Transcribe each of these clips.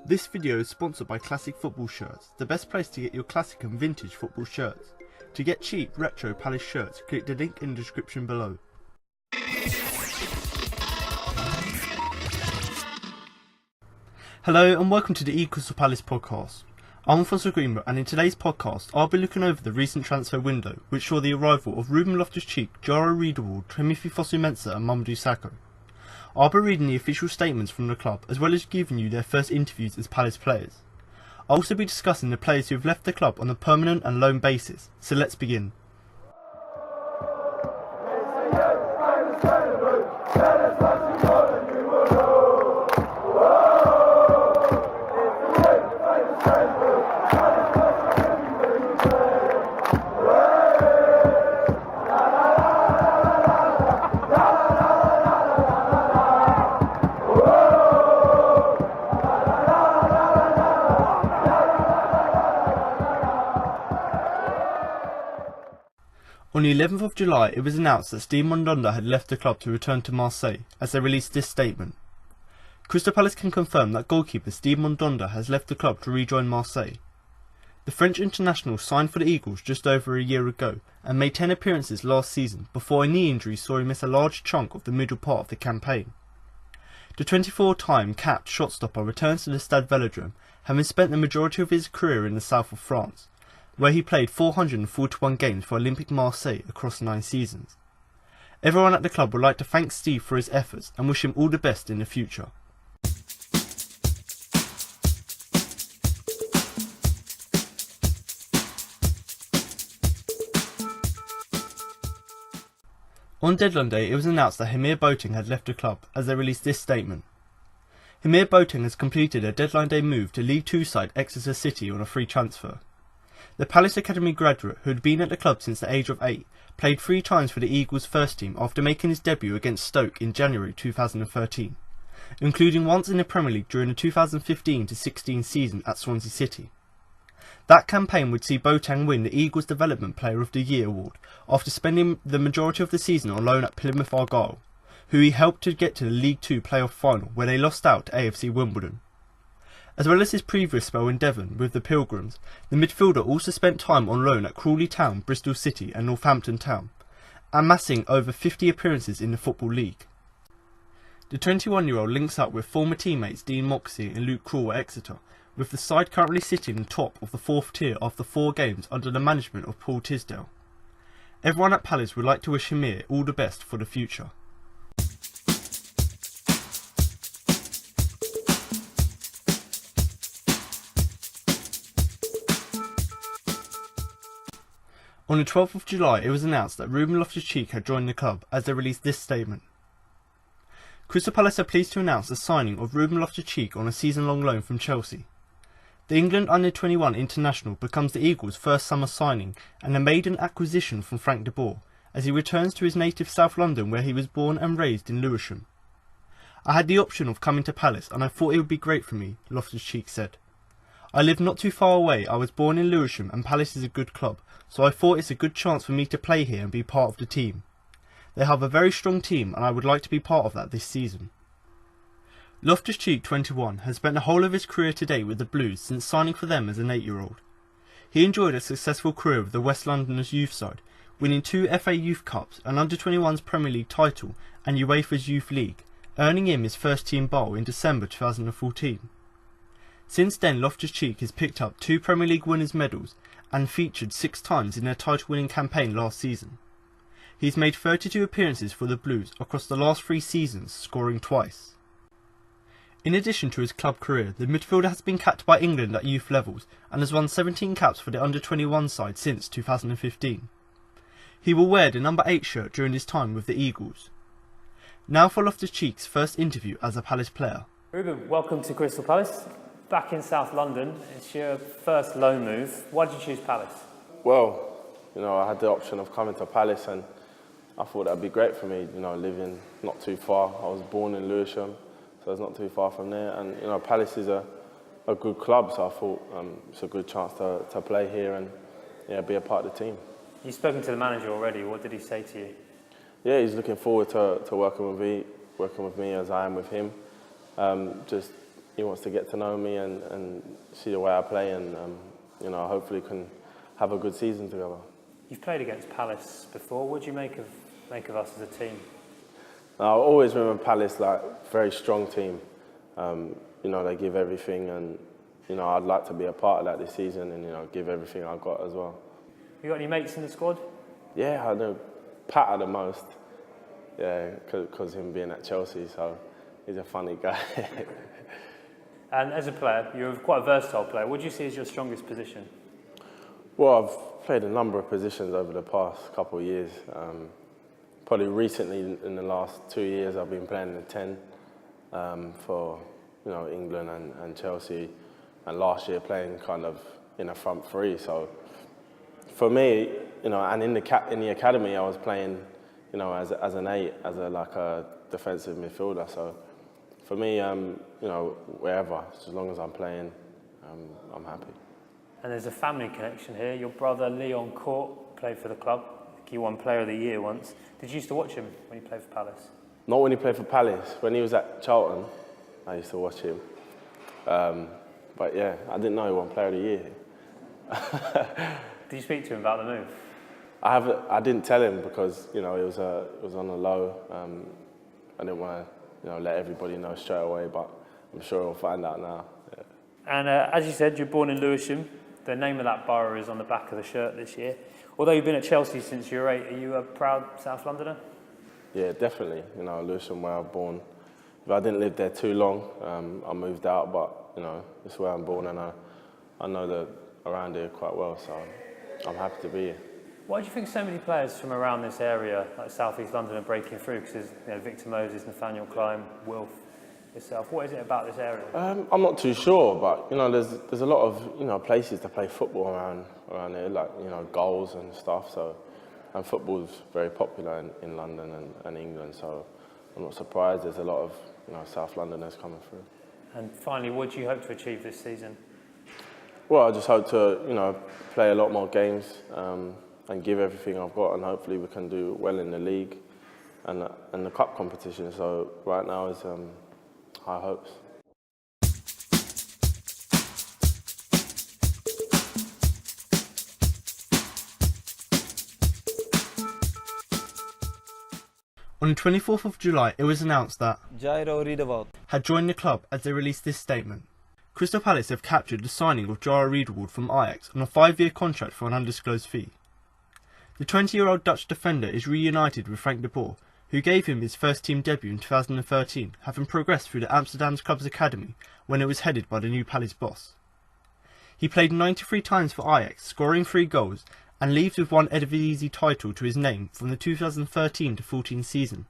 This video is sponsored by Classic Football Shirts, the best place to get your classic and vintage football shirts. To get cheap retro Palace shirts, click the link in the description below. Hello and welcome to the Crystal Palace podcast. I'm Alfonso Greenbrook, and in today's podcast I'll be looking over the recent transfer window, which saw the arrival of Ruben Loftus-Cheek, Jairo Riedewald, Fosu-Mensah and Mamadou Sakho. I'll be reading the official statements from the club, as well as giving you their first interviews as Palace players. I'll also be discussing the players who have left the club on a permanent and loan basis, so let's begin. On the 11th of July, it was announced that Steve Mandanda had left the club to return to Marseille, as they released this statement. Crystal Palace can confirm that goalkeeper Steve Mandanda has left the club to rejoin Marseille. The French international signed for the Eagles just over a year ago and made 10 appearances last season before a knee injury saw him miss a large chunk of the middle part of the campaign. The 24-time capped shot-stopper returns to the Stade Velodrome, having spent the majority of his career in the south of France, where he played 441 games for Olympique Marseille across 9 seasons. Everyone at the club would like to thank Steve for his efforts and wish him all the best in the future. On deadline day, it was announced that Boateng had left the club, as they released this statement. Boateng has completed a deadline day move to League 2 side Exeter City on a free transfer. The Palace Academy graduate, who had been at the club since the age of 8, played 3 times for the Eagles first team after making his debut against Stoke in January 2013, including once in the Premier League during the 2015-16 season at Swansea City. That campaign would see Boateng win the Eagles Development Player of the Year award after spending the majority of the season on loan at Plymouth Argyle, who he helped to get to the League 2 playoff final where they lost out to AFC Wimbledon. As well as his previous spell in Devon with the Pilgrims, the midfielder also spent time on loan at Crawley Town, Bristol City and Northampton Town, amassing over 50 appearances in the Football League. The 21-year-old links up with former teammates Dean Moxey and Luke Krul at Exeter, with the side currently sitting top of the 4th tier after 4 games under the management of Paul Tisdale. Everyone at Palace would like to wish Himir all the best for the future. On the 12th of July, it was announced that Ruben Loftus-Cheek had joined the club, as they released this statement. Crystal Palace are pleased to announce the signing of Ruben Loftus-Cheek on a season-long loan from Chelsea. The England Under-21 international becomes the Eagles' first summer signing and a maiden acquisition from Frank de Boer, as he returns to his native South London where he was born and raised in Lewisham. "I had the option of coming to Palace and I thought it would be great for me," Loftus-Cheek said. "I live not too far away. I was born in Lewisham and Palace is a good club, so I thought it's a good chance for me to play here and be part of the team. They have a very strong team and I would like to be part of that this season." Loftus-Cheek, 21, has spent the whole of his career to date with the Blues since signing for them as an 8-year-old. He enjoyed a successful career with the West Londoners youth side, winning 2 FA Youth Cups, an Under-21's Premier League title and UEFA's Youth League, earning him his first team bowl in December 2014. Since then, Loftus-Cheek has picked up 2 Premier League winners' medals and featured 6 times in their title-winning campaign last season. He's made 32 appearances for the Blues across the last 3 seasons, scoring twice. In addition to his club career, the midfielder has been capped by England at youth levels and has won 17 caps for the Under-21 side since 2015. He will wear the number 8 shirt during his time with the Eagles. Now for Loftus-Cheek's first interview as a Palace player. Ruben, welcome to Crystal Palace. Back in South London, it's your first loan move. Why did you choose Palace? Well, I had the option of coming to Palace and I thought that'd be great for me, living not too far. I was born in Lewisham, so it's not too far from there. And, Palace is a good club, so I thought it's a good chance to play here and be a part of the team. You've spoken to the manager already. What did he say to you? Yeah, he's looking forward to working with me as I am with him. he wants to get to know me and see the way I play, and you know, hopefully can have a good season together. You've played against Palace before. What do you make of us as a team? I always remember Palace like very strong team. You know, they give everything, and you know, I'd like to be a part of that this season, and you know, give everything I've got as well. You got any mates in the squad? Yeah, I know Pat at the most. Yeah, because him being at Chelsea, so he's a funny guy. And as a player, you're quite a versatile player. What do you see as your strongest position? Well, I've played a number of positions over the past couple of years. Probably recently, in the last 2 years, I've been playing the 10 for England and Chelsea, and last year playing kind of in a front three. So for me, and in the academy, I was playing, as an 8, as a defensive midfielder. So for me, wherever, as long as I'm playing, I'm happy. And there's a family connection here. Your brother Leon Court played for the club. He won Player of the Year once. Did you used to watch him when he played for Palace? Not when he played for Palace. When he was at Charlton, I used to watch him. But yeah, I didn't know he won Player of the Year. Did you speak to him about the move? I didn't tell him because it was on the low. I didn't want to let everybody know straight away, but I'm sure he'll find out now. Yeah. And as you said, you're born in Lewisham. The name of that borough is on the back of the shirt this year. Although you've been at Chelsea since you were 8, are you a proud South Londoner? Yeah, definitely. Lewisham, where I was born. If I didn't live there too long, I moved out, but it's where I'm born, and I know that around here quite well, so I'm happy to be here. Why do you think so many players from around this area, like South East London, are breaking through? Because there's Victor Moses, Nathaniel Clyne, Wilf, yourself. What is it about this area? I'm not too sure, but there's a lot of places to play football around here, like goals and stuff. So, and football's very popular in London and England. So, I'm not surprised. There's a lot of South Londoners coming through. And finally, what do you hope to achieve this season? Well, I just hope to play a lot more games and give everything I've got, and hopefully we can do well in the league and the cup competition. So right now is high hopes. On the 24th of July, it was announced that Jairo Riedewald had joined the club as they released this statement. Crystal Palace have captured the signing of Jairo Riedewald from Ajax on a 5-year contract for an undisclosed fee. The 20-year-old Dutch defender is reunited with Frank de Boer, who gave him his first team debut in 2013, having progressed through the Amsterdam's club's academy when it was headed by the new Palace boss. He played 93 times for Ajax, scoring 3 goals, and leaves with 1 Eredivisie title to his name from the 2013-14 season.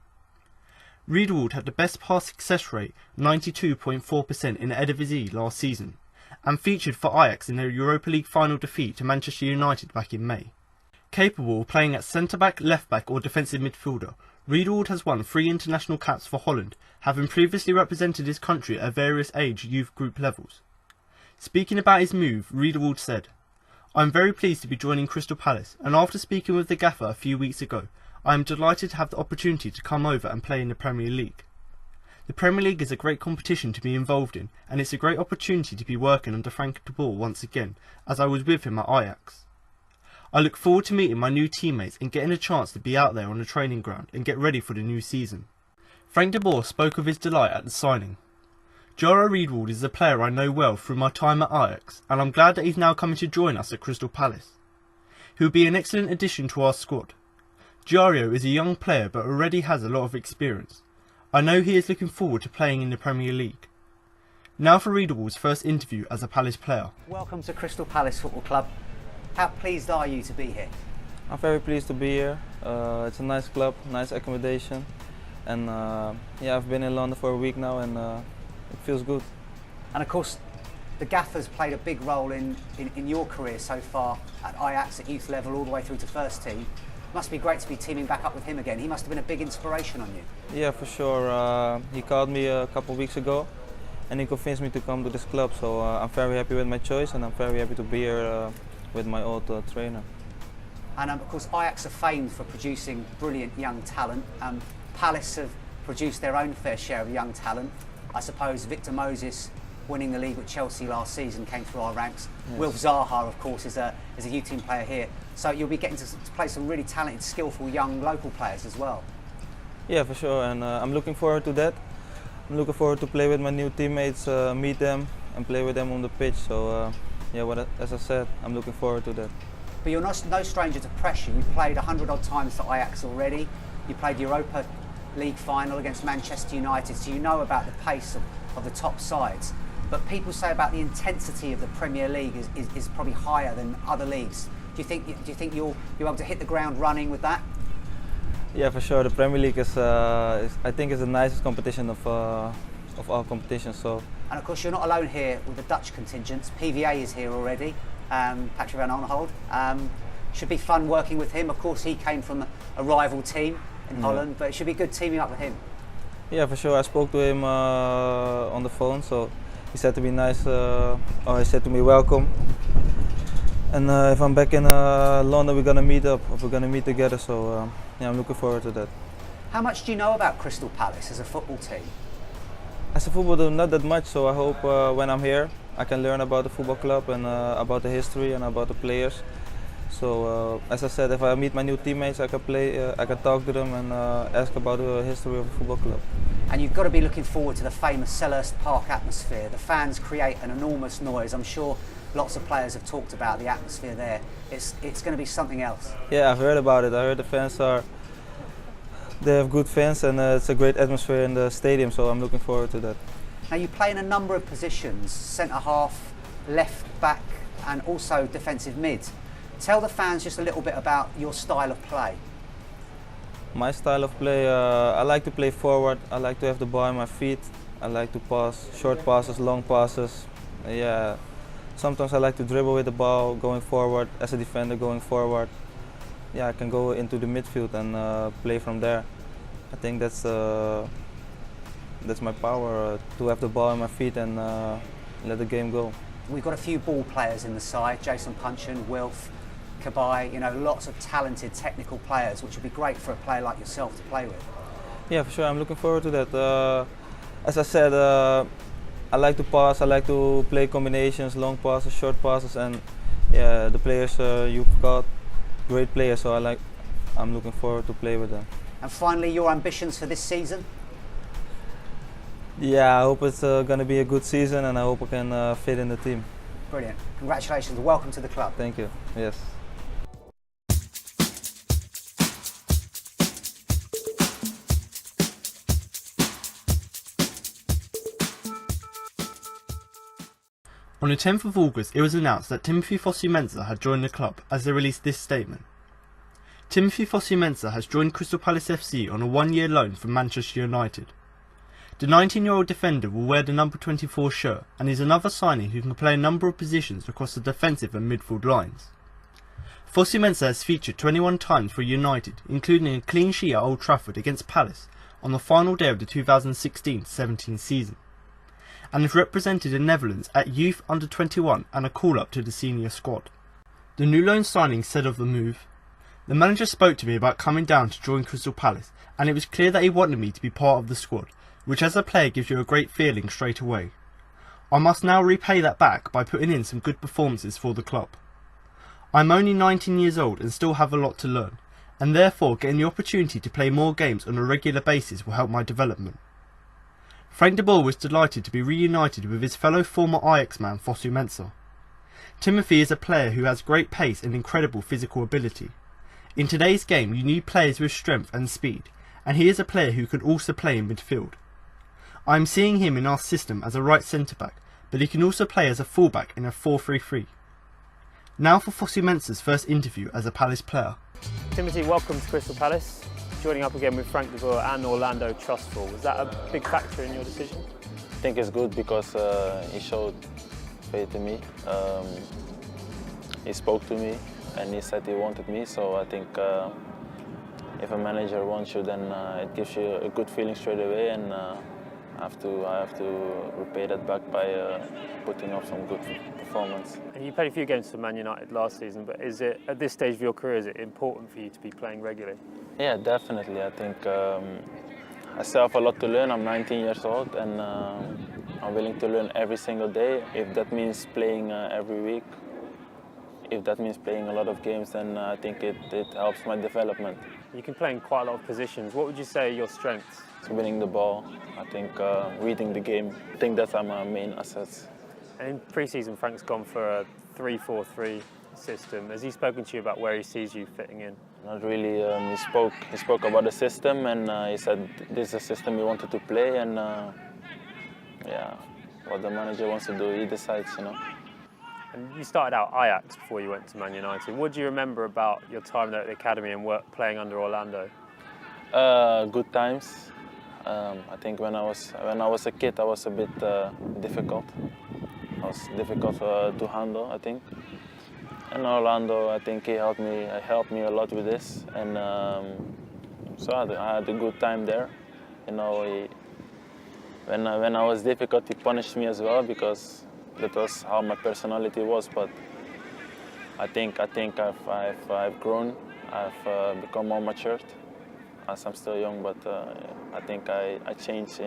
Riedewald had the best pass success rate, 92.4% in the Eredivisie last season, and featured for Ajax in their Europa League final defeat to Manchester United back in May. Capable of playing at centre-back, left-back or defensive midfielder, Riedewald has won 3 international caps for Holland, having previously represented his country at various age youth group levels. Speaking about his move, Riedewald said, "I am very pleased to be joining Crystal Palace, and after speaking with the gaffer a few weeks ago, I am delighted to have the opportunity to come over and play in the Premier League. The Premier League is a great competition to be involved in, and it's a great opportunity to be working under Frank de Boer once again, as I was with him at Ajax. I look forward to meeting my new teammates and getting a chance to be out there on the training ground and get ready for the new season." Frank de Boer spoke of his delight at the signing. "Jairo Riedewald is a player I know well through my time at Ajax, and I'm glad that he's now coming to join us at Crystal Palace. He will be an excellent addition to our squad. Jairo is a young player but already has a lot of experience. I know he is looking forward to playing in the Premier League." Now for Riedewald's first interview as a Palace player. Welcome to Crystal Palace Football Club. How pleased are you to be here? I'm very pleased to be here. It's a nice club, nice accommodation, and I've been in London for a week now, and it feels good. And of course, the gaffer's played a big role in your career so far at Ajax at youth level all the way through to first team. Must be great to be teaming back up with him again. He must have been a big inspiration on you. Yeah, for sure. He called me a couple of weeks ago, and he convinced me to come to this club. So I'm very happy with my choice, and I'm very happy to be here with my old trainer. And of course, Ajax are famed for producing brilliant young talent. Palace have produced their own fair share of young talent. I suppose Victor Moses winning the league with Chelsea last season, came through our ranks. Yes. Wilf Zaha, of course, is a youth team player here. So you'll be getting to play some really talented, skillful young local players as well. Yeah, for sure, and I'm looking forward to that. I'm looking forward to play with my new teammates, meet them and play with them on the pitch. So yeah, as I said, I'm looking forward to that. But you're no stranger to pressure. You've played 100 odd times for Ajax already. You played the Europa League final against Manchester United, so you know about the pace of the top sides. But people say about the intensity of the Premier League is probably higher than other leagues. Do you think you'll be able to hit the ground running with that? Yeah, for sure. The Premier League is I think, is the nicest competition of our competition. So. And of course, you're not alone here with the Dutch contingents. PVA is here already. Patrick van Aanholt. Should be fun working with him. Of course, he came from a rival team in Holland, but it should be good teaming up with him. Yeah, for sure. I spoke to him on the phone, so he said to me he said to me welcome. And if I'm back in London, we're gonna meet up. We're gonna meet together. So yeah, I'm looking forward to that. How much do you know about Crystal Palace as a football team? As a footballer, not that much. So I hope when I'm here, I can learn about the football club and about the history and about the players. So as I said, if I meet my new teammates, I can talk to them and ask about the history of the football club. And you've got to be looking forward to the famous Selhurst Park atmosphere. The fans create an enormous noise. I'm sure lots of players have talked about the atmosphere there. It's going to be something else. Yeah, I've heard about it. I heard the fans they have good fans and it's a great atmosphere in the stadium. So I'm looking forward to that. Now you play in a number of positions: centre half, left back, and also defensive mid. Tell the fans just a little bit about your style of play. My style of play, I like to play forward. I like to have the ball in my feet. I like to pass short passes, long passes. Yeah, sometimes I like to dribble with the ball, going forward as a defender, going forward. Yeah, I can go into the midfield and play from there. I think that's my power, to have the ball in my feet and let the game go. We've got a few ball players in the side: Jason Puncheon, Wilf, Cabaye. You know, lots of talented technical players, which would be great for a player like yourself to play with. Yeah, for sure. I'm looking forward to that. As I said, I like to pass. I like to play combinations, long passes, short passes, and yeah, the players you've got, great players. So I'm looking forward to play with them. And finally, your ambitions for this season? Yeah, I hope it's going to be a good season, and I hope I can fit in the team. Brilliant. Congratulations. Welcome to the club. Thank you. Yes. On the 10th of August, it was announced that Timothy Fosu-Mensah had joined the club, as they released this statement. Timothy Fosu-Mensah has joined Crystal Palace FC on a one-year loan from Manchester United. The 19-year-old defender will wear the number 24 shirt and is another signing who can play a number of positions across the defensive and midfield lines. Fosu-Mensah has featured 21 times for United, including a clean sheet at Old Trafford against Palace on the final day of the 2016-17 season, and has represented the Netherlands at Youth Under-21 and a call-up to the senior squad. The new loan signing said of the move, "The manager spoke to me about coming down to join Crystal Palace, and it was clear that he wanted me to be part of the squad, which as a player gives you a great feeling straight away. I must now repay that back by putting in some good performances for the club. I'm only 19 years old and still have a lot to learn, and therefore getting the opportunity to play more games on a regular basis will help my development." Frank de Boer was delighted to be reunited with his fellow former Ajax man Fosu-Mensah. Timothy is a player who has great pace and incredible physical ability. In today's game you need players with strength and speed, and he is a player who can also play in midfield. I am seeing him in our system as a right centre-back, but he can also play as a full-back in a 4-3-3. Now for Fosu-Mensah's first interview as a Palace player. Timothy, welcome to Crystal Palace. Joining up again with Frank de Boer and Orlando Trustful. Was that a big factor in your decision? I think it's good because he showed faith in me. He spoke to me and he said he wanted me, so I think if a manager wants you, then it gives you a good feeling straight away, and I have to repay that back by putting up some good performance. And you played a few games for Man United last season, but is it, at this stage of your career, is it important for you to be playing regularly? Yeah, definitely. I think I still have a lot to learn. I'm 19 years old, and I'm willing to learn every single day. If that means playing every week, if that means playing a lot of games, then I think it helps my development. You can play in quite a lot of positions. What would you say are your strengths? So winning the ball, I think reading the game, I think that's my main assets. And in pre-season, Frank's gone for a 3-4-3 system. Has he spoken to you about where he sees you fitting in? Not really. He spoke about the system, and he said this is a system he wanted to play, and yeah, what the manager wants to do, he decides, you know. And you started out Ajax before you went to Man United. What do you remember about your time there at the academy and playing under Orlando? Good times. I think when I was a kid, I was a bit difficult. I was difficult to handle, I think. And Orlando, I think he helped me a lot with this, and so I had a good time there. You know, when I was difficult, he punished me as well, because that was how my personality was. But I think I've grown. I've become more matured. As I'm still young, but I think I changed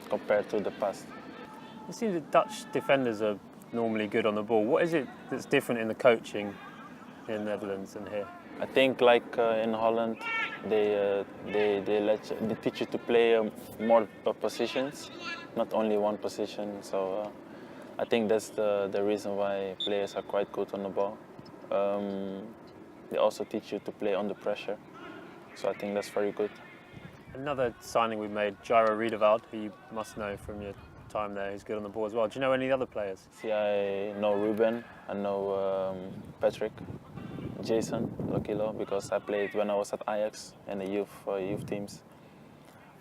compared to the past. It seems that Dutch defenders are normally good on the ball. What is it that's different in the coaching in the Netherlands and here? I think like in Holland, they teach you to play more positions, not only one position. So I think that's the reason why players are quite good on the ball. They also teach you to play under pressure. So I think that's very good. Another signing we made, Jairo Riedewald, who you must know from your time there, who's good on the ball as well. Do you know any other players? See, I know Ruben, I know Patrick, Jason Lokilo, because I played when I was at Ajax in the youth teams.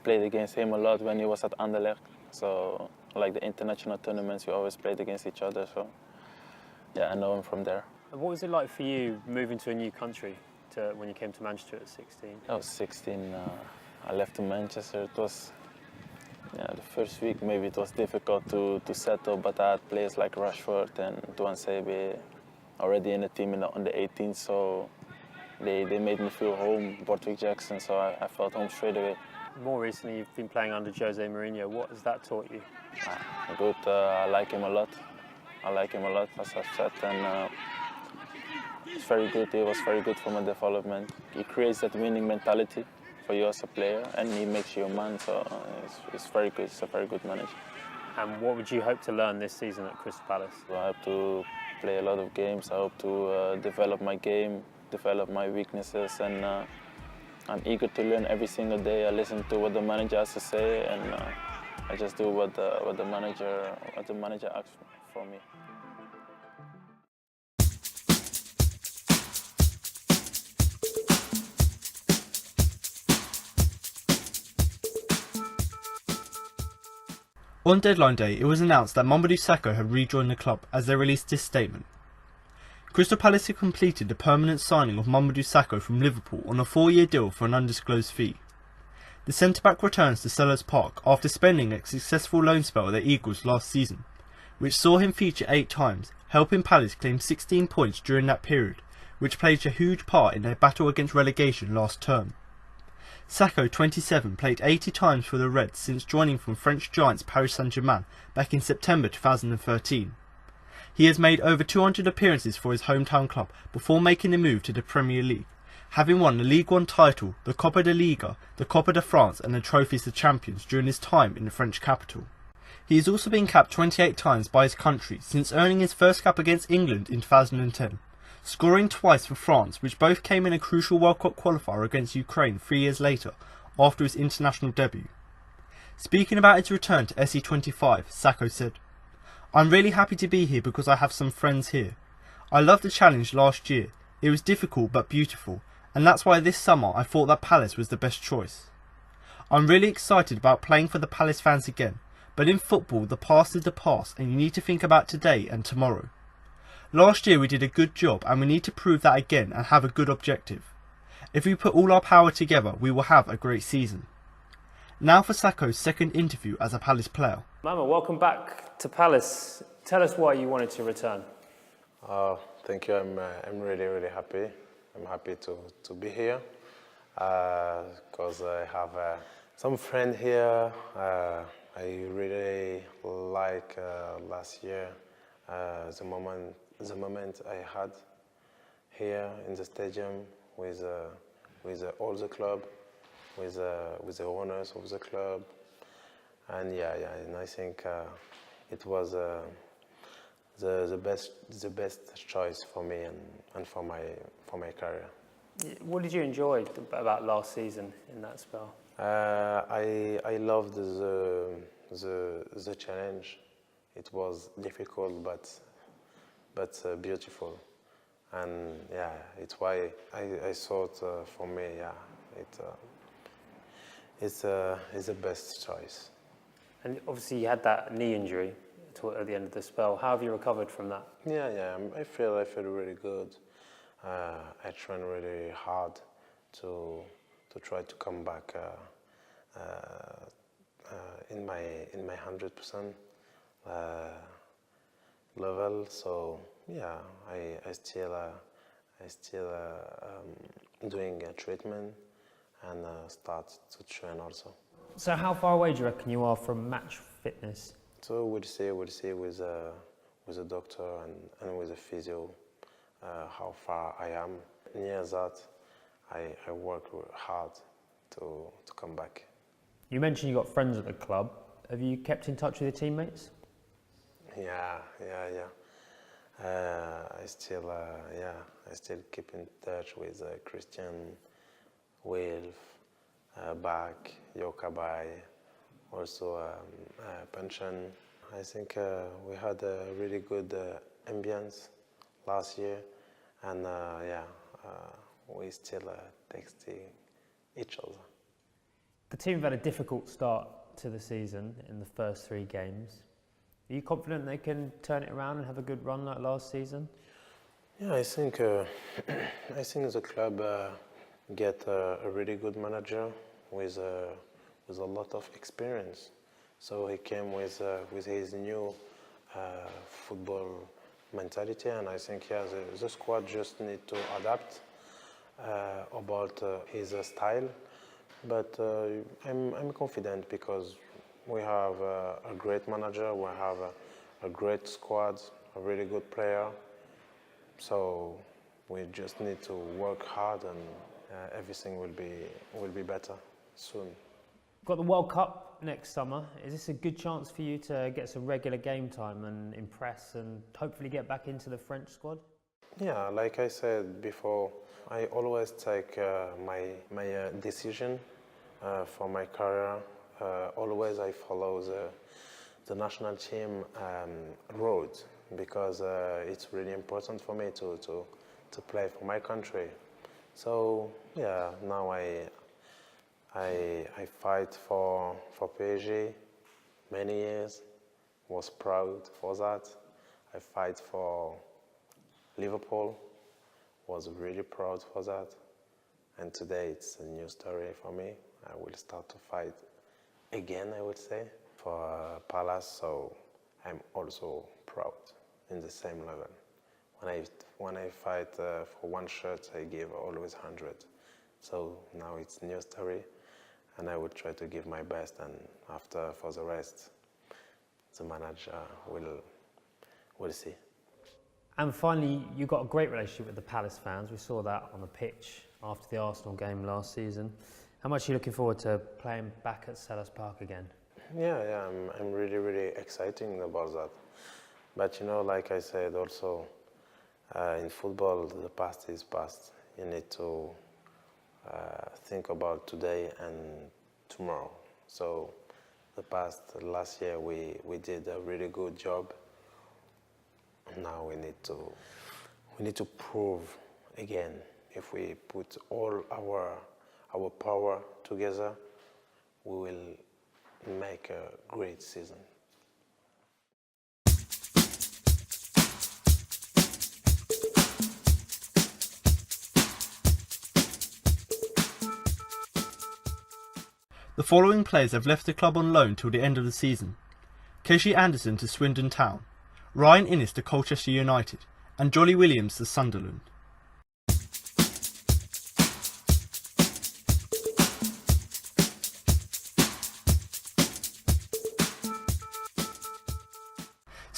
Played against him a lot when he was at Anderlecht. So like the international tournaments, we always played against each other. So yeah, I know him from there. And what was it like for you moving to a new country when you came to Manchester at 16? I was 16. I left to Manchester. It was the first week. Maybe it was difficult to settle, but I had players like Rashford and Duan Sebe already in the team on the 18th, so they made me feel home. Bortwick Jackson, so I felt home straight away. More recently, you've been playing under Jose Mourinho. What has that taught you? Good. I like him a lot. As I've said, and it's very good. He was very good for my development. He creates that winning mentality for you as a player, and he makes you a man. So it's very good. He's a very good manager. And what would you hope to learn this season at Crystal Palace? I hope to play a lot of games. I hope to develop my game, develop my weaknesses, and I'm eager to learn every single day. I listen to what the manager has to say, and I just do what the manager asks from me. On deadline day, it was announced that Mamadou Sakho had rejoined the club as they released this statement. Crystal Palace had completed the permanent signing of Mamadou Sakho from Liverpool on a 4-year deal for an undisclosed fee. The centre-back returns to Selhurst Park after spending a successful loan spell at the Eagles last season, which saw him feature 8 times, helping Palace claim 16 points during that period, which played a huge part in their battle against relegation last term. Sakho, 27, played 80 times for the Reds since joining from French giants Paris Saint-Germain back in September 2013. He has made over 200 appearances for his hometown club before making the move to the Premier League, having won the Ligue 1 title, the Copa de Liga, the Copa de France and the Trophies of Champions during his time in the French capital. He has also been capped 28 times by his country since earning his first cap against England in 2010. Scoring twice for France, which both came in a crucial World Cup qualifier against Ukraine 3 years later, after his international debut. Speaking about his return to SE25, Sakho said, "I'm really happy to be here because I have some friends here. I loved the challenge last year. It was difficult but beautiful, and that's why this summer I thought that Palace was the best choice. I'm really excited about playing for the Palace fans again, but in football the past is the past and you need to think about today and tomorrow. Last year we did a good job and we need to prove that again and have a good objective. If we put all our power together, we will have a great season." Now for Sakho's second interview as a Palace player. Mama, welcome back to Palace. Tell us why you wanted to return. Thank you. I'm really happy. I'm happy to be here because I have some friends here. I really like last year the moment I had here in the stadium with all the club, with the owners of the club, and and I think it was the best choice for me and for my career. What did you enjoy about last season in that spell? I loved the challenge. It was difficult but beautiful, and it's why I thought for me it's the best choice. And obviously you had that knee injury at the end of the spell. How have you recovered from that? I feel really good. I train really hard to try to come back in my 100% level. So I still doing a treatment and start to train also. So how far away do you reckon you are from match fitness? So we'll see with a doctor and with a physio how far I am. Near that, I work hard to come back. You mentioned you got friends at the club. Have you kept in touch with your teammates? Yeah. I still keep in touch with Christian, Wilf, Bach, Yokabai, also Pension. I think we had a really good ambience last year, and we still texting each other. The team have had a difficult start to the season in the first 3 games. Are you confident they can turn it around and have a good run like last season? Yeah, I think the club get a really good manager with a lot of experience. So he came with his new football mentality, and I think the squad just need to adapt about his style. But I'm confident because we have a great manager, we have a great squad, a really good player. So we just need to work hard, and everything will be better soon. Got the World Cup next summer. Is this a good chance for you to get some regular game time and impress and hopefully get back into the French squad? Yeah, like I said before, I always take my decision for my career. Always I follow the national team road because it's really important for me to play for my country. So now I fight for PSG many years, was proud for that. I fight for Liverpool, was really proud for that. And today it's a new story for me. I will start to fight again, I would say, for Palace, so I'm also proud in the same level. When I fight for one shirt, I give always 100. So now it's a new story, and I will try to give my best, and after, for the rest, the manager will see. And finally, you got a great relationship with the Palace fans. We saw that on the pitch after the Arsenal game last season. How much are you looking forward to playing back at Selhurst Park again? Yeah, I'm really, really excited about that. But like I said also, in football, the past is past. You need to think about today and tomorrow. So last year we did a really good job. Now we need to prove again. If we put all our power together, we will make a great season. The following players have left the club on loan till the end of the season: Keshi Anderson to Swindon Town, Ryan Inniss to Colchester United, and Jonny Williams to Sunderland.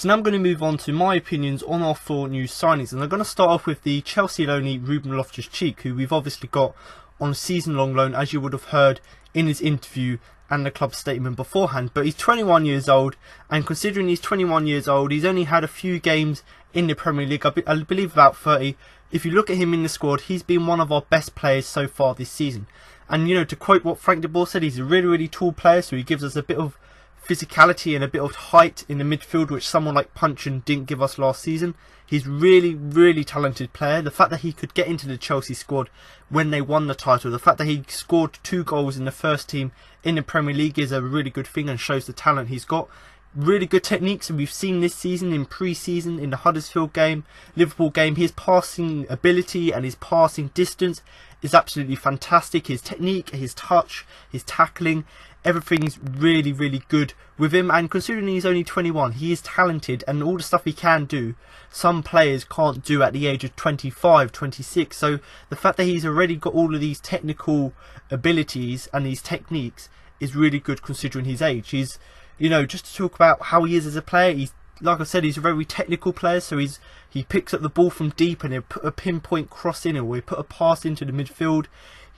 So now I'm going to move on to my opinions on our 4 new signings, and I'm going to start off with the Chelsea loanee Ruben Loftus-Cheek, who we've obviously got on a season-long loan, as you would have heard in his interview and the club statement beforehand. But he's 21 years old, and considering he's 21 years old, he's only had a few games in the Premier League, I believe about 30. If you look at him in the squad, he's been one of our best players so far this season. And, you know, to quote what Frank de Boer said, he's a really, really tall player, so he gives us a bit of physicality and a bit of height in the midfield, which someone like Punchin didn't give us last season. He's really, really talented player. The fact that he could get into the Chelsea squad when they won the title, the fact that he scored 2 goals in the first team in the Premier League is a really good thing and shows the talent he's got. Really good techniques, and we've seen this season in pre-season in the Huddersfield game, Liverpool game, his passing ability and his passing distance is absolutely fantastic. His technique, his touch, his tackling, everything's really, really good with him. And considering he's only 21, he is talented, and all the stuff he can do, some players can't do at the age of 25, 26. So the fact that he's already got all of these technical abilities and these techniques is really good considering his age. He's, you know, just to talk about how he is as a player, he's, like I said, he's a very technical player, so he picks up the ball from deep and he'll put a pinpoint cross in, or he'll put a pass into the midfield.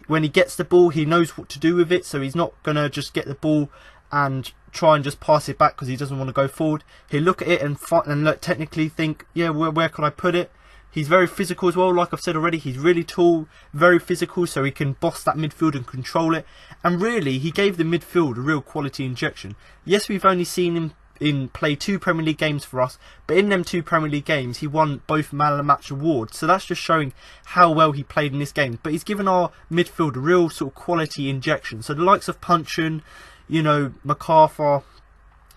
When he gets the ball, he knows what to do with it, so he's not going to just get the ball and try and just pass it back because he doesn't want to go forward. He'll look at it and technically think, yeah, where can I put it? He's very physical as well, like I've said already. He's really tall, very physical, so he can boss that midfield and control it. And really, he gave the midfield a real quality injection. Yes, we've only seen him play 2 Premier League games for us, but in them 2 Premier League games, he won both Man of the Match awards. So that's just showing how well he played in this game. But he's given our midfield a real sort of quality injection. So the likes of Punchin, you know, MacArthur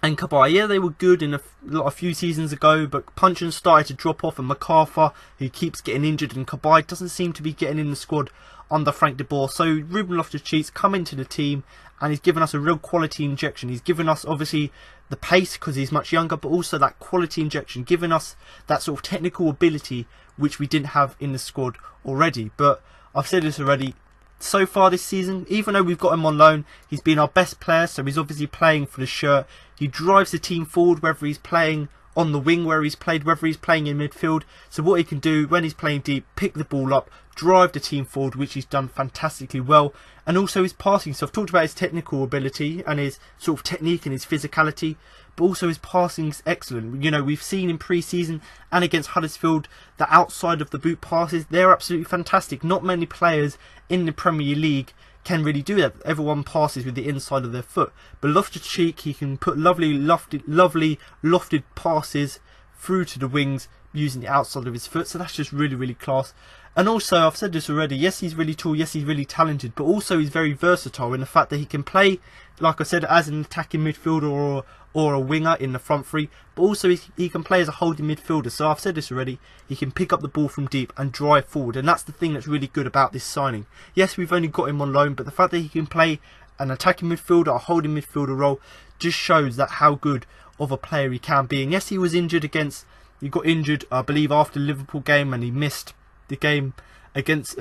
and Cabaye, yeah, they were good in a few seasons ago, but Punchin started to drop off, and MacArthur, who keeps getting injured, and Cabaye doesn't seem to be getting in the squad under Frank de Boer. So Ruben Loftus-Cheek's come into the team and he's given us a real quality injection. He's given us obviously the pace because he's much younger, but also that quality injection, giving us that sort of technical ability which we didn't have in the squad already. But I've said this already, so far this season, even though we've got him on loan, he's been our best player, so he's obviously playing for the shirt. He drives the team forward, whether he's playing on the wing where he's played, whether he's playing in midfield. So what he can do when he's playing deep, pick the ball up, drive the team forward, which he's done fantastically well. And also his passing. So I've talked about his technical ability and his sort of technique and his physicality, but also his passing's excellent. You know, we've seen in pre-season and against Huddersfield, the outside of the boot passes, they're absolutely fantastic. Not many players in the Premier League can really do that. Everyone passes with the inside of their foot, but Loftus-Cheek, he can put lovely lofted passes through to the wings using the outside of his foot. So that's just really, really class. And also, I've said this already, yes, he's really tall, yes, he's really talented, but also he's very versatile in the fact that he can play, like I said, as an attacking midfielder or a winger in the front three, but also he can play as a holding midfielder. So I've said this already, he can pick up the ball from deep and drive forward, and that's the thing that's really good about this signing. Yes, we've only got him on loan, but the fact that he can play an attacking midfielder, a holding midfielder role, just shows that how good of a player he can be. And yes, he was injured he got injured, I believe, after the Liverpool game, and he missed the game against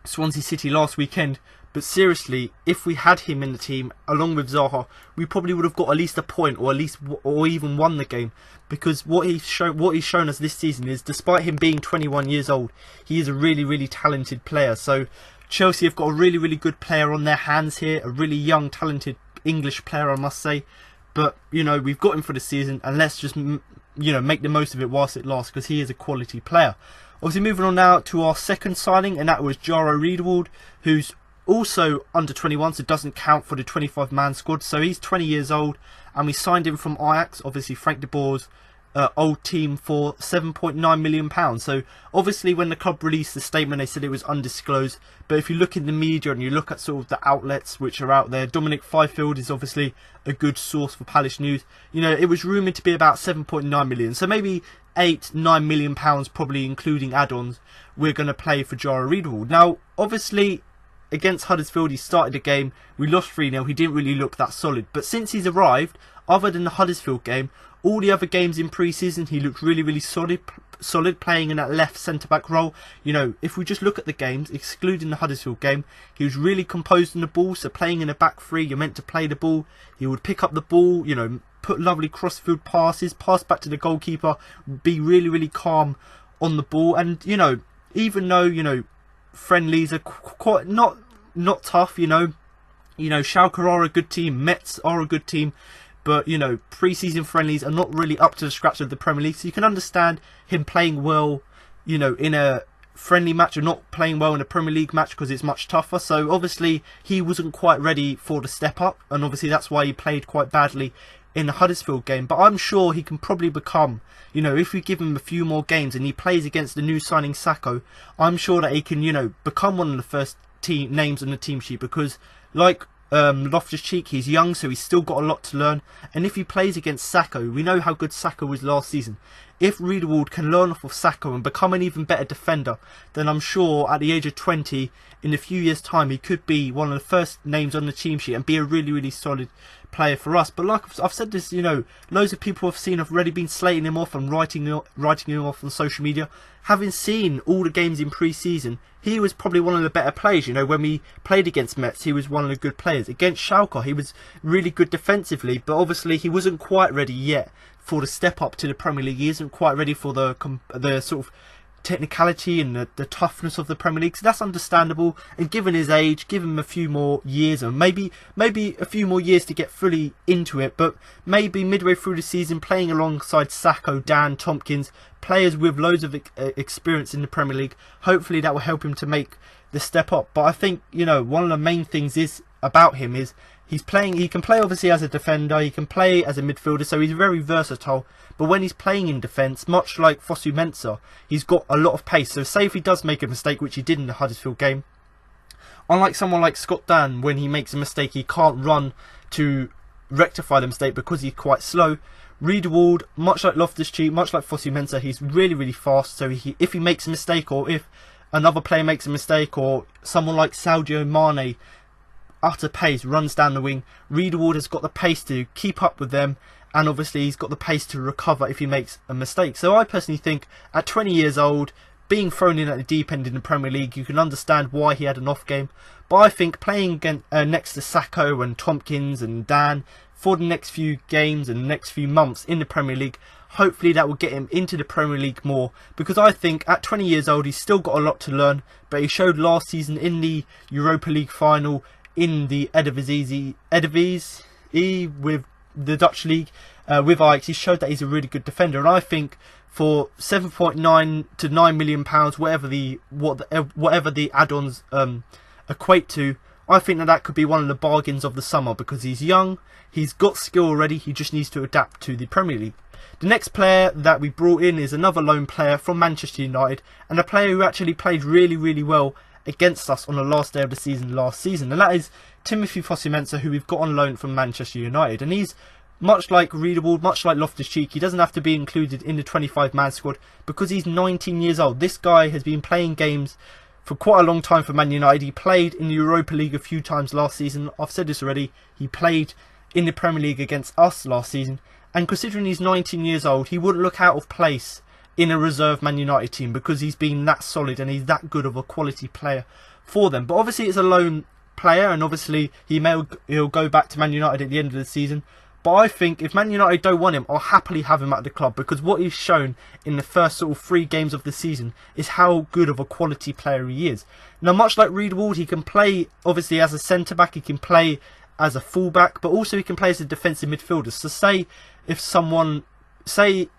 Swansea City last weekend. But seriously, if we had him in the team along with Zaha, we probably would have got at least a point, or even won the game, because what he's shown us this season is, despite him being 21 years old, he is a really, really talented player. So Chelsea have got a really, really good player on their hands here, a really young, talented English player, I must say. But you know, we've got him for the season, and let's just, you know, make the most of it whilst it lasts, because he is a quality player. Obviously, moving on now to our second signing, and that was Jairo Riedewald, who's also under 21, so doesn't count for the 25-man squad. So he's 20 years old, and we signed him from Ajax, obviously Frank de Boer's old team, for £7.9 million. So obviously when the club released the statement, they said it was undisclosed, but if you look in the media and you look at sort of the outlets which are out there, Dominic Fifield is obviously a good source for Palace news. You know, it was rumoured to be about 7.9 million, so maybe £8-9 million, probably including add-ons, we're going to pay for Jairo Riedewald. Now obviously against Huddersfield, he started the game, we lost 3-0, he didn't really look that solid, but since he's arrived, other than the Huddersfield game, all the other games in pre-season, he looked really, really solid, playing in that left centre-back role. You know, if we just look at the games, excluding the Huddersfield game, he was really composed on the ball, so playing in a back three, you're meant to play the ball, he would pick up the ball, you know, put lovely crossfield passes, pass back to the goalkeeper, be really, really calm on the ball. And, you know, even though, you know, friendlies are quite not tough, you know, Schalke are a good team, Metz are a good team, but, you know, pre-season friendlies are not really up to the scratch of the Premier League. So you can understand him playing well, you know, in a friendly match, or not playing well in a Premier League match because it's much tougher. So obviously he wasn't quite ready for the step up, and obviously that's why he played quite badly in the Huddersfield game. But I'm sure he can probably become, you know, if we give him a few more games and he plays against the new signing Sakho, I'm sure that he can, you know, become one of the first team names on the team sheet, because like Loftus-Cheek, he's young, so he's still got a lot to learn. And if he plays against Sakho, we know how good Sakho was last season. If Riedewald can learn off of Sakho and become an even better defender, then I'm sure at the age of 20, in a few years' time, he could be one of the first names on the team sheet and be a really, really solid player for us. But like I've said this, you know, loads of people have already been slating him off and writing him off on social media. Having seen all the games in pre-season, he was probably one of the better players. You know, when we played against Metz, he was one of the good players. Against Schalke, he was really good defensively, but obviously he wasn't quite ready yet for the step up to the Premier League. He isn't quite ready for the sort of technicality and the toughness of the Premier League, so that's understandable. And given his age, give him a few more years, and maybe a few more years to get fully into it. But maybe midway through the season, playing alongside Sakho, Dan, Tompkins, players with loads of experience in the Premier League, hopefully that will help him to make the step up. But I think, you know, one of the main things about him is he can play obviously as a defender, he can play as a midfielder, so he's very versatile. But when he's playing in defence, much like Fosu-Mensah, he's got a lot of pace. So say if he does make a mistake, which he did in the Huddersfield game, unlike someone like Scott Dan, when he makes a mistake, he can't run to rectify the mistake because he's quite slow. Riedewald, much like Loftus-Cheek, much like Fosu-Mensah, he's really, really fast. So if he makes a mistake, or if another player makes a mistake, or someone like Sadio Mane, utter pace, runs down the wing, Riedewald has got the pace to keep up with them, and obviously he's got the pace to recover if he makes a mistake. So I personally think at 20 years old, being thrown in at the deep end in the Premier League, you can understand why he had an off game. But I think playing again, next to Sakho and Tompkins and Dan for the next few games and the next few months in the Premier League, hopefully that will get him into the Premier League more, because I think at 20 years old he's still got a lot to learn. But he showed last season in the Europa League final, in the Eredivisie with the Dutch league, with Ajax, he showed that he's a really good defender. And I think for £7.9 to £9 million, whatever the add-ons equate to, I think that could be one of the bargains of the summer, because he's young, he's got skill already, he just needs to adapt to the Premier League. The next player that we brought in is another loan player from Manchester United, and a player who actually played really, really well against us on the last day of the season last season, and that is Timothy Fosu-Mensah, who we've got on loan from Manchester United. And he's much like Riedewald, much like Loftus-Cheek, he doesn't have to be included in the 25-man squad because he's 19 years old. This guy has been playing games for quite a long time for Man United. He played in the Europa League a few times last season. I've said this already, he played in the Premier League against us last season, and considering he's 19 years old, he wouldn't look out of place in a reserve Man United team, because he's been that solid and he's that good of a quality player for them. But obviously it's a loan player, and obviously he'll go back to Man United at the end of the season. But I think if Man United don't want him, I'll happily have him at the club, because what he's shown in the first sort of 3 games of the season is how good of a quality player he is. Now, much like Riedewald, he can play obviously as a centre-back, he can play as a full-back, but also he can play as a defensive midfielder. So say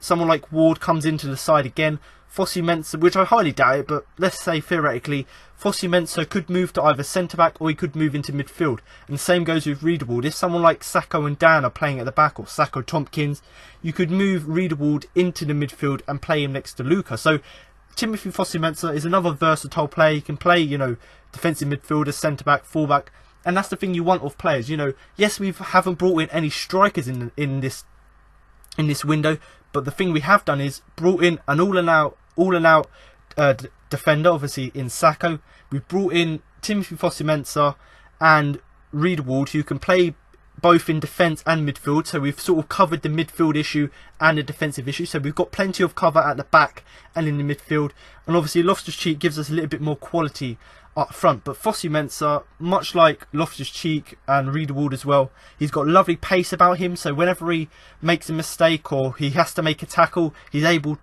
someone like Ward comes into the side again, Fosu-Mensah, which I highly doubt it, but let's say theoretically, Fosu-Mensah could move to either centre-back or he could move into midfield. And the same goes with Riedewald. If someone like Sakho and Dan are playing at the back, or Sakho Tompkins, you could move Riedewald into the midfield and play him next to Luca. So Timothy Fosu-Mensah is another versatile player. He can play, you know, defensive midfielder, centre-back, full-back. And that's the thing you want of players. You know, yes, we haven't brought in any strikers in this window, but the thing we have done is brought in an all-in-out defender, obviously in Sakho. We've brought in Timothy Fosu-Mensah and Riedewald, who can play both in defence and midfield. So we've sort of covered the midfield issue and the defensive issue. So we've got plenty of cover at the back and in the midfield. And obviously Loftus-Cheek gives us a little bit more quality up front. But Fosu-Mensah, much like Loftus-Cheek and Riedewald as well, he's got lovely pace about him. So whenever he makes a mistake or he has to make a tackle, he's able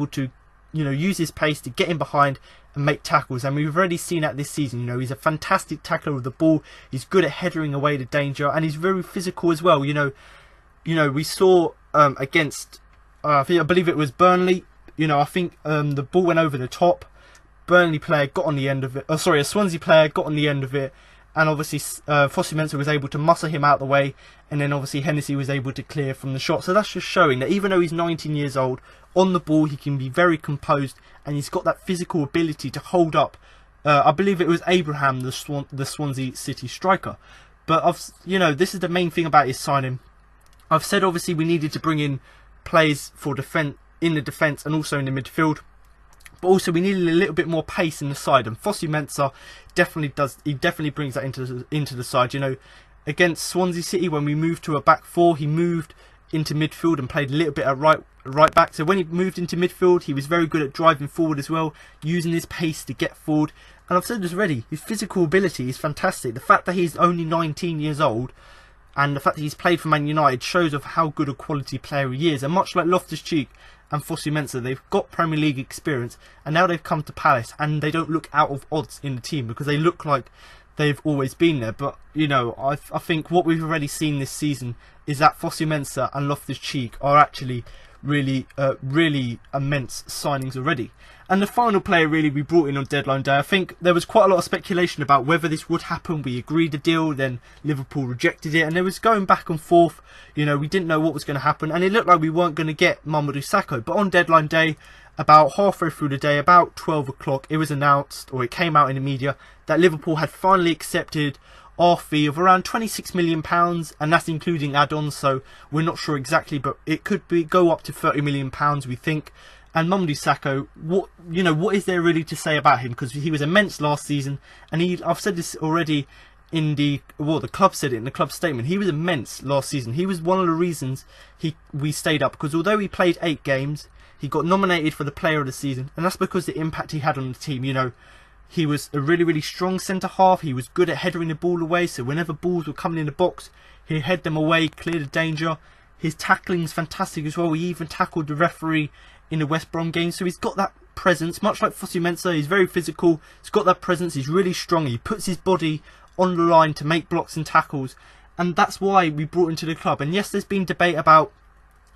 to, you know, use his pace to get in behind and make tackles. And we've already seen that this season. You know, he's a fantastic tackler of the ball. He's good at headering away the danger, and he's very physical as well. You know, we saw against, I believe it was Burnley. You know, I think the ball went over the top. Burnley player got on the end of it. Oh, sorry, a Swansea player got on the end of it. And obviously Fosu-Mensah was able to muscle him out the way. And then obviously Hennessy was able to clear from the shot. So that's just showing that even though he's 19 years old, on the ball he can be very composed. And he's got that physical ability to hold up. I believe it was Abraham, the Swansea City striker. But, you know, this is the main thing about his signing. I've said obviously we needed to bring in players for defence, in the defence and also in the midfield. But also we needed a little bit more pace in the side, and Fosu-Mensah definitely brings that into the side. You know, against Swansea City, when we moved to a back four, he moved into midfield and played a little bit at right back. So when he moved into midfield, he was very good at driving forward as well, using his pace to get forward. And I've said this already, his physical ability is fantastic. The fact that he's only 19 years old and the fact that he's played for Man United shows of how good a quality player he is. And much like Loftus-Cheek and Fosu-Mensah, they've got Premier League experience, and now they've come to Palace, and they don't look out of odds in the team because they look like they've always been there. But, you know, I think what we've already seen this season is that Fosu-Mensah and Loftus-Cheek are actually really immense signings already. And the final player really we brought in on deadline day, I think there was quite a lot of speculation about whether this would happen. We agreed the deal, then Liverpool rejected it, and there was going back and forth. You know, we didn't know what was going to happen, and it looked like we weren't going to get Mamadou Sakho. But on deadline day, about halfway through the day, about 12 o'clock, it was announced, or it came out in the media, that Liverpool had finally accepted our fee of around £26 million, and that's including add-ons, so we're not sure exactly, but it could go up to £30 million, we think. And Mamadou Sakho, what is there really to say about him? Because he was immense last season, and I've said this already in the club said it in the club statement. He was immense last season. He was one of the reasons we stayed up, because although he played 8 games, he got nominated for the player of the season, and that's because the impact he had on the team. You know, he was a really strong centre half. He was good at headering the ball away, so whenever balls were coming in the box, he'd head them away, clear the danger. His tackling's fantastic as well. He even tackled the referee in the West Brom game, so he's got that presence, much like Fosu-Mensah. He's very physical, he's got that presence, he's really strong, he puts his body on the line to make blocks and tackles, and that's why we brought him to the club. And yes, there's been debate about,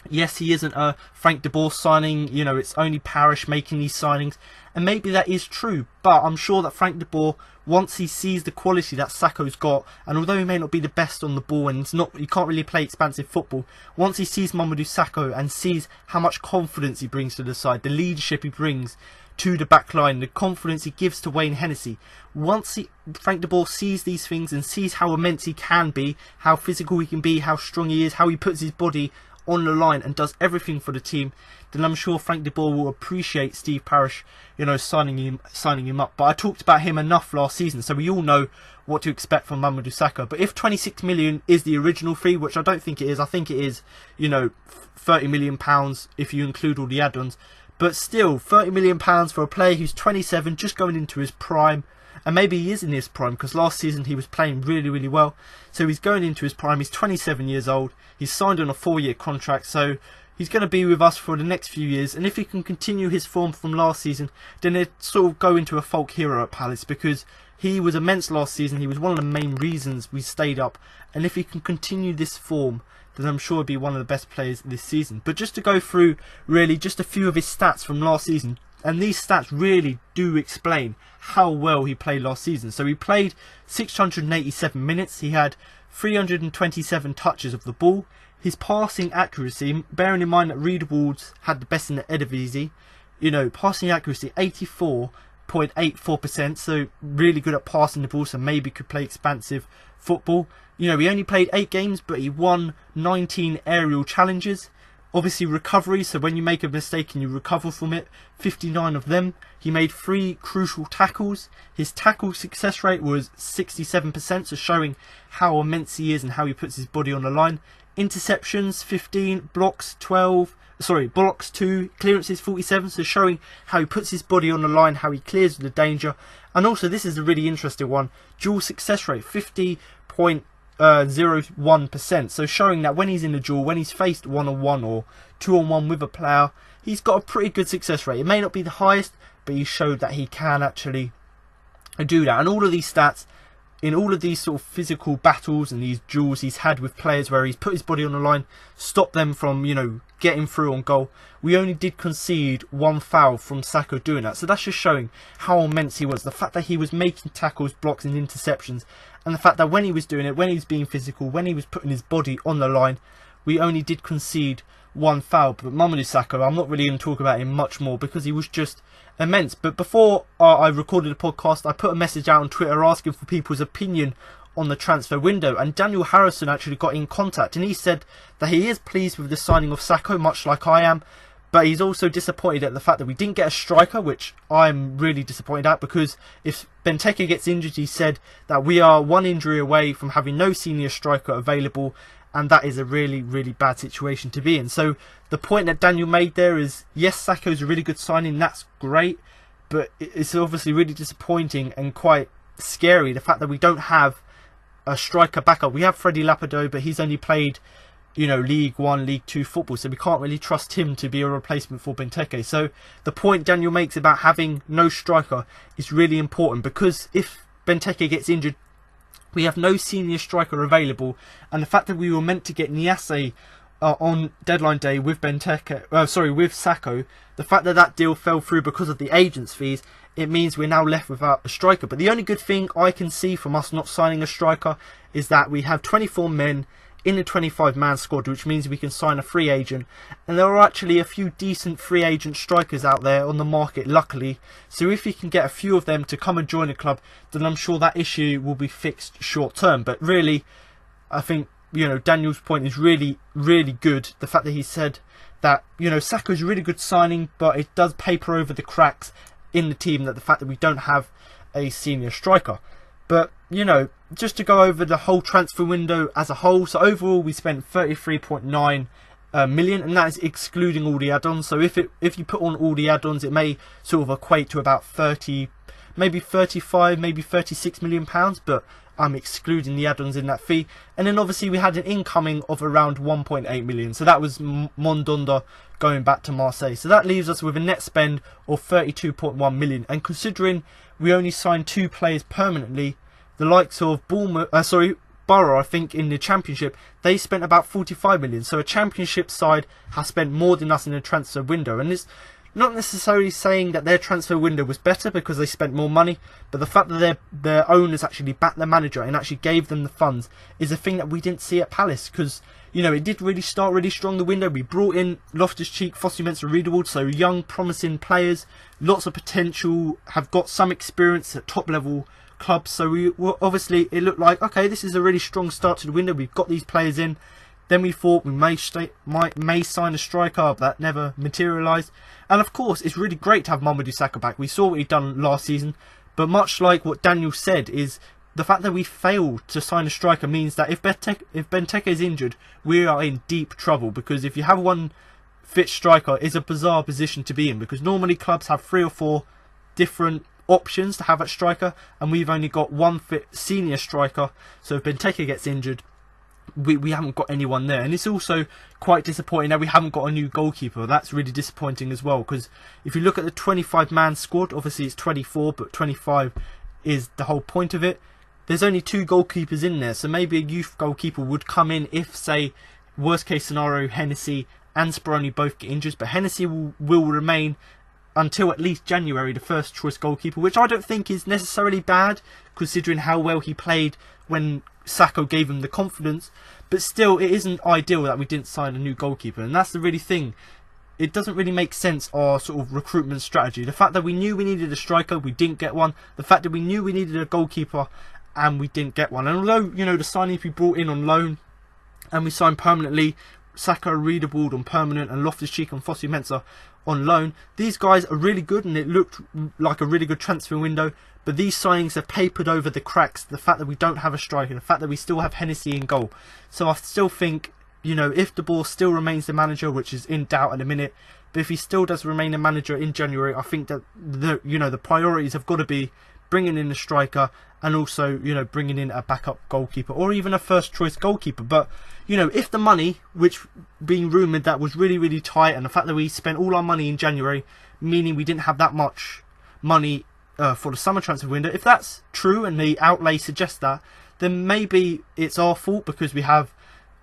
yes, he isn't a Frank de Boer signing, you know, it's only Parish making these signings, and maybe that is true, but I'm sure that Frank de Boer, once he sees the quality that Sakho's got, and although he may not be the best on the ball and he can't really play expansive football, once he sees Mamadou Sakho and sees how much confidence he brings to the side, the leadership he brings to the back line, the confidence he gives to Wayne Hennessy, once Frank de Boer sees these things and sees how immense he can be, how physical he can be, how strong he is, how he puts his body on the line and does everything for the team, then I'm sure Frank de Boer will appreciate Steve Parish, you know, signing him up. But I talked about him enough last season, so we all know what to expect from Mamadou Sakho. But if 26 million is the original fee, which I don't think it is, I think it is, you know, £30 million if you include all the add-ons. But still, £30 million for a player who's 27, just going into his prime. And maybe he is in his prime, because last season he was playing really well. So he's going into his prime. He's 27 years old. He's signed on a 4-year contract. So he's going to be with us for the next few years. And if he can continue his form from last season, then it sort of go into a folk hero at Palace, because he was immense last season. He was one of the main reasons we stayed up. And if he can continue this form, then I'm sure he'll be one of the best players this season. But just to go through really just a few of his stats from last season, and these stats really do explain how well he played last season. So he played 687 minutes. He had 327 touches of the ball. His passing accuracy, bearing in mind that Riedewald had the best in the Eredivisie, you know, passing accuracy 84.84%. So really good at passing the ball. So maybe could play expansive football. You know, he only played 8 games, but he won 19 aerial challenges. Obviously recovery, so when you make a mistake and you recover from it, 59 of them. He made 3 crucial tackles. His tackle success rate was 67%, so showing how immense he is and how he puts his body on the line. interceptions 15, blocks 12, blocks 2, clearances 47, so showing how he puts his body on the line, how he clears the danger. And also, this is a really interesting one, duel success rate 50.01%, so showing that when he's in the duel, when he's faced one-on-one or two-on-one with a player, he's got a pretty good success rate. It may not be the highest, but he showed that he can actually do that. And all of these stats, in all of these sort of physical battles and these duels he's had with players where he's put his body on the line, stopped them from, you know, getting through on goal, we only did concede 1 foul from Sakho doing that. So that's just showing how immense he was. The fact that he was making tackles, blocks and interceptions, and the fact that when he was doing it, when he was being physical, when he was putting his body on the line, we only did concede 1 foul. But Mamadou Sakho, I'm not really going to talk about him much more because he was just immense. But before I recorded the podcast, I put a message out on Twitter asking for people's opinion on the transfer window, and Daniel Harrison actually got in contact, and he said that he is pleased with the signing of Sakho, much like I am, but he's also disappointed at the fact that we didn't get a striker, which I'm really disappointed at, because if Benteke gets injured, he said that we are 1 injury away from having no senior striker available, and that is a really, really bad situation to be in. So the point that Daniel made there is, yes, Sakho's a really good signing, that's great, but it's obviously really disappointing and quite scary, the fact that we don't have a striker backup. We have Freddie Lapido, but he's only played, you know, League 1, League 2 football, so we can't really trust him to be a replacement for Benteke. So the point Daniel makes about having no striker is really important, because if Benteke gets injured, we have no senior striker available, and the fact that we were meant to get Niasse on deadline day with with Sakho, the fact that that deal fell through because of the agent's fees, it means we're now left without a striker. But the only good thing I can see from us not signing a striker is that we have 24 men in the 25-man squad, which means we can sign a free agent, and there are actually a few decent free agent strikers out there on the market, luckily. So if we can get a few of them to come and join the club, then I'm sure that issue will be fixed short term. But really, I think, you know, Daniel's point is really, really good. The fact that he said that, you know, Sakho's a really good signing, but it does paper over the cracks in the team, that the fact that we don't have a senior striker. But, you know, just to go over the whole transfer window as a whole, so overall we spent 33.9 million, and that is excluding all the add-ons. So if you put on all the add-ons, it may sort of equate to about 30, maybe 35, maybe 36 million pounds, but I'm excluding the add-ons in that fee. And then obviously we had an incoming of around 1.8 million, so that was Mandanda going back to Marseille. So that leaves us with a net spend of 32.1 million, and considering we only signed 2 players permanently, the likes of Borough, I think, in the Championship, they spent about 45 million. So a Championship side has spent more than us in the transfer window. And it's not necessarily saying that their transfer window was better because they spent more money, but the fact that their owners actually backed their manager and actually gave them the funds is a thing that we didn't see at Palace. Because, you know, it did really start really strong, the window. We brought in Loftus-Cheek, Fosu-Mensah and Riedewald, so young, promising players, lots of potential, have got some experience at top level clubs. So obviously it looked like, okay, this is a really strong start to the window. We've got these players in. Then we thought we may sign a striker, but that never materialised. And of course, it's really great to have Mamadou Sakho back. We saw what he'd done last season, but much like what Daniel said, is the fact that we failed to sign a striker means that if Benteke is injured, we are in deep trouble, because if you have one fit striker, it's a bizarre position to be in, because normally clubs have 3 or 4 different options to have at striker, and we've only got one fit senior striker. So if Benteke gets injured, we haven't got anyone there. And it's also quite disappointing that we haven't got a new goalkeeper. That's really disappointing as well, because if you look at the 25-man squad, obviously it's 24, but 25 is the whole point of it. There's only 2 goalkeepers in there, so maybe a youth goalkeeper would come in if, say, worst case scenario, Hennessy and Speroni both get injured, but Hennessy will remain until at least January the first choice goalkeeper, which I don't think is necessarily bad, considering how well he played when Sakho gave him the confidence. But still, it isn't ideal that we didn't sign a new goalkeeper, and that's the really thing. It doesn't really make sense, our sort of recruitment strategy. The fact that we knew we needed a striker, we didn't get one. The fact that we knew we needed a goalkeeper and we didn't get one. And although, you know, the signings we brought in on loan and we signed permanently, Sakho, Riedewald on permanent, and Loftus-Cheek and Fosu-Mensah on loan, these guys are really good, and it looked like a really good transfer window. But these signings have papered over the cracks, the fact that we don't have a striker, the fact that we still have Hennessy in goal. So I still think you know, if De Boer still remains the manager, which is in doubt at the minute, but if he still does remain a manager in January, I think that the priorities have got to be bringing in a striker and also, you know, bringing in a backup goalkeeper or even a first choice goalkeeper. But, you know, if the money, which being rumoured that was really, really tight, and the fact that we spent all our money in January, meaning we didn't have that much money for the summer transfer window, if that's true and the outlay suggests that, then maybe it's our fault because we have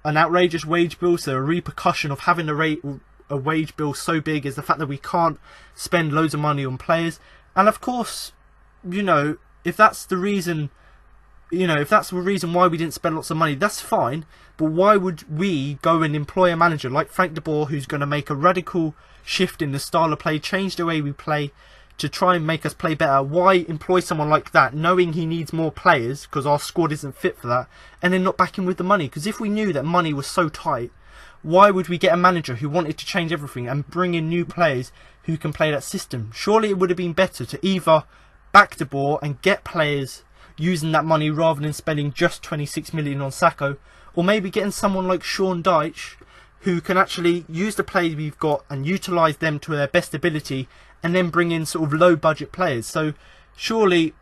an outrageous wage bill. So a repercussion of having a wage bill so big is the fact that we can't spend loads of money on players. And of course, you know, if that's the reason, why we didn't spend lots of money, that's fine. But why would we go and employ a manager like Frank de Boer, who's going to make a radical shift in the style of play, change the way we play to try and make us play better? Why employ someone like that, knowing he needs more players because our squad isn't fit for that, and then not back him with the money? Because if we knew that money was so tight, why would we get a manager who wanted to change everything and bring in new players who can play that system? Surely it would have been better to either back de Boer and get players using that money rather than spending just 26 million on Sakho, or maybe getting someone like Sean Dyche who can actually use the players we've got and utilise them to their best ability and then bring in sort of low budget players. So surely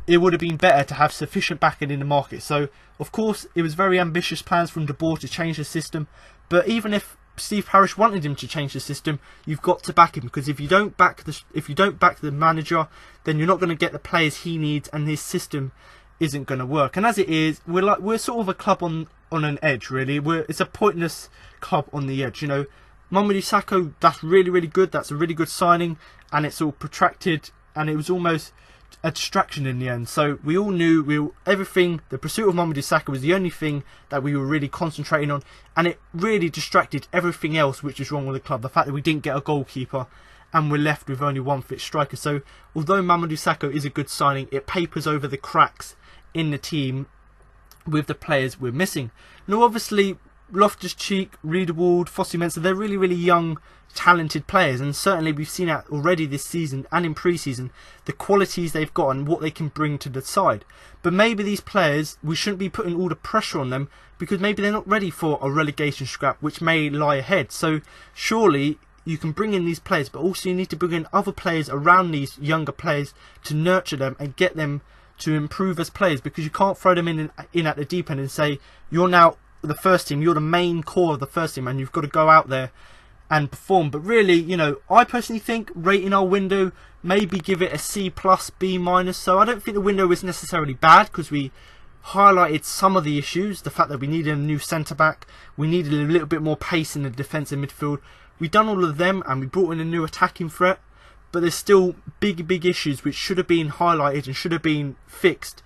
it would have been better to have sufficient backing in the market. So of course it was very ambitious plans from de Boer to change the system, but even if Steve Parish wanted him to change the system, you've got to back him, because if you don't back the manager, then you're not going to get the players he needs, and his system isn't going to work. And as it is, we're sort of a club on an edge, really. It's a pointless club on the edge, you know. Mamadou Sakho, that's really, really good. That's a really good signing, and it's all protracted, and it was almost a distraction in the end. So we all knew the pursuit of Mamadou Sakho was the only thing that we were really concentrating on, and it really distracted everything else which is wrong with the club. The fact that we didn't get a goalkeeper and we're left with only one fit striker. So although Mamadou Sakho is a good signing, it papers over the cracks in the team with the players we're missing. Now obviously Loftus-Cheek, Riedewald, Fosu-Mensah, they're really, really young, talented players, and certainly we've seen that already this season and in pre-season, the qualities they've got and what they can bring to the side. But maybe these players, we shouldn't be putting all the pressure on them, because maybe they're not ready for a relegation scrap which may lie ahead. So surely you can bring in these players, but also you need to bring in other players around these younger players to nurture them and get them to improve as players, because you can't throw them in at the deep end and say you're now the first team, you're the main core of the first team, and you've got to go out there and perform. But really, you know, I personally think rating our window, maybe give it a C+, B-. So I don't think the window is necessarily bad, because we highlighted some of the issues. The fact that we needed a new centre-back, we needed a little bit more pace in the defensive midfield. We've done all of them, and we brought in a new attacking threat. But there's still big issues which should have been highlighted and should have been fixed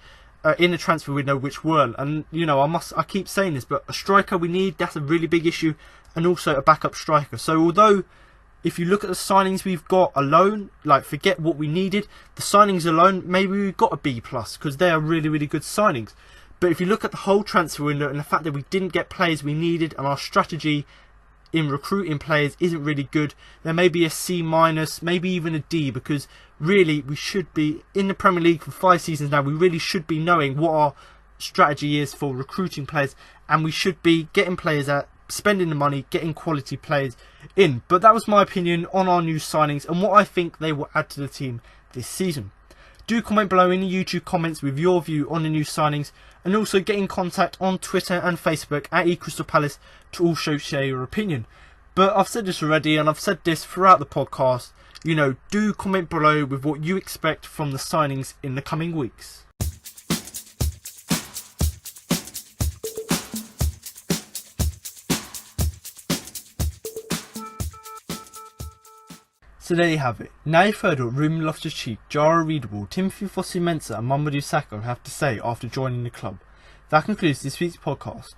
in the transfer window, which weren't. And you know, I keep saying this, but a striker we need, that's a really big issue, and also a backup striker. So although if you look at the signings we've got alone, like forget what we needed, the signings alone, maybe we've got a B+, because they are really, really good signings. But if you look at the whole transfer window and the fact that we didn't get players we needed, and our strategy in recruiting players isn't really good, there may be a C-, maybe even a D, because really we should be in the Premier League for 5 seasons now. We really should be knowing what our strategy is for recruiting players, and we should be getting players out, spending the money, getting quality players in. But that was my opinion on our new signings and what I think they will add to the team this season. Do comment below in the YouTube comments with your view on the new signings, and also get in contact on Twitter and Facebook at eCrystalPalace to also share your opinion. But I've said this already, and I've said this throughout the podcast, you know, do comment below with what you expect from the signings in the coming weeks. So there you have it. Now you've heard what Ruben Loftus-Cheek, Jairo Riedewald, Fosu-Mensah and Mamadou Sakho have to say after joining the club. That concludes this week's podcast.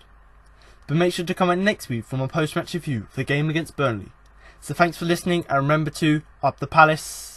But make sure to come back next week for my post-match review of the game against Burnley. So thanks for listening, and remember to up the Palace.